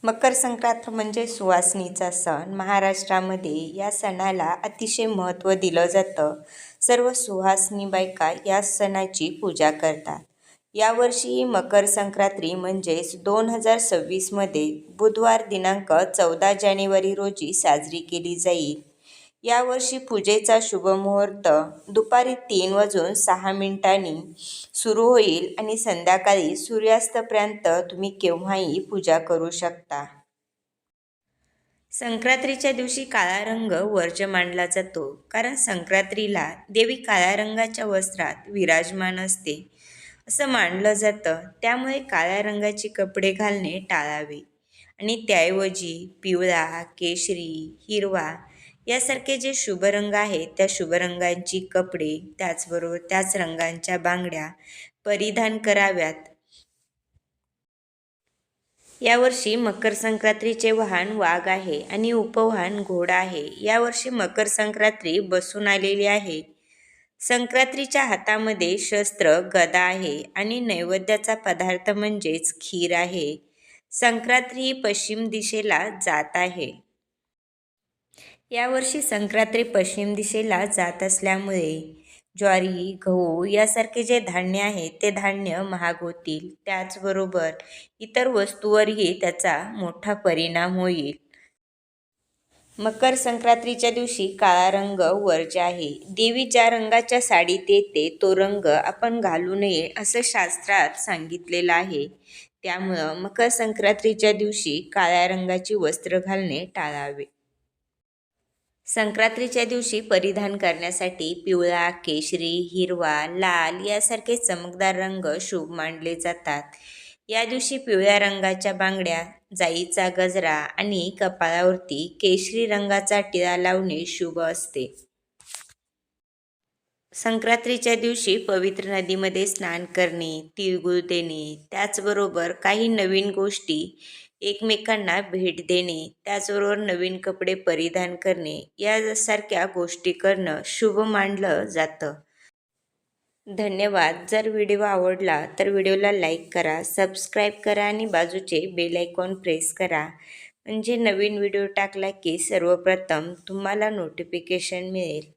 मकर संक्रांत म्हणजे सुवासिनीचा सण. महाराष्ट्रामध्ये या सणाला अतिशय महत्त्व दिलं जातं. सर्व सुहासिनी बायका या सणाची पूजा करतात. यावर्षी मकर संक्रांती म्हणजेच 2026मध्ये बुधवार दिनांक 14 जानेवारी रोजी साजरी केली जाईल. यावर्षी पूजेचा शुभमुहूर्त दुपारी 3:06 सुरू होईल आणि संध्याकाळी सूर्यास्तापर्यंत तुम्ही केव्हाही पूजा करू शकता. संक्रांतीच्या दिवशी काळा रंग वर्ज्य मानला जातो, कारण संक्रांतीला देवी काळ्या रंगाच्या वस्त्रात विराजमान असते असं मानलं जातं. त्यामुळे काळ्या रंगाचे कपडे घालणे टाळावे आणि त्याऐवजी पिवळा, केशरी, हिरवा यासारखे जे शुभ रंग आहेत त्या शुभ रंगांची कपडे, त्याचबरोबर त्याच रंगांच्या बांगड्या परिधान कराव्यात. यावर्षी मकर संक्रांतीचे वाहन वाघ आहे आणि उपवाहन घोडा आहे. यावर्षी मकर संक्रांती बसून आलेली आहे. संक्रांतीच्या हातामध्ये शस्त्र गदा आहे आणि नैवेद्याचा पदार्थ म्हणजेच खीर आहे. संक्रांती ही पश्चिम दिशेला जात आहे. यावर्षी संक्रांती पश्चिम दिशेला जात असल्यामुळे ज्वारी, गहू यासारखे जे धान्य आहे ते धान्य महाग होतील. त्याचबरोबर इतर वस्तूवरही त्याचा मोठा परिणाम होईल. मकर संक्रांतीच्या दिवशी काळा रंग वर्ज्य आहे. देवी ज्या रंगाच्या साडीत येते तो रंग आपण घालू नये असं शास्त्रात सांगितलेलं आहे. त्यामुळं मकर संक्रांतीच्या दिवशी काळ्या रंगाची वस्त्र घालणे टाळावे. संक्रांतीच्या दिवशी परिधान करण्यासाठी पिवळा, केशरी, हिरवा, लाल यासारखे चमकदार रंग शुभ मानले जातात. या दिवशी पिवळ्या रंगाच्या बांगड्या, जाईचा गजरा आणि कपाळावरती केशरी रंगाचा टिळा लावणे शुभ असते. संक्रांतीच्या दिवशी पवित्र नदीमध्ये स्नान करणे, तिळगुळ देणे, त्याचबरोबर काही नवीन गोष्टी एकमेकांना भेट देणे, त्याचबरोबर नवीन कपडे परिधान करणे यासारख्या गोष्टी करणं शुभ मानलं जातं. धन्यवाद. जर व्हिडिओ आवडला तर व्हिडिओला लाईक करा, सबस्क्राईब करा आणि बाजूचे बेल आयकॉन प्रेस करा. म्हणजे नवीन व्हिडिओ टाकला की सर्वप्रथम तुम्हाला नोटिफिकेशन मिळेल.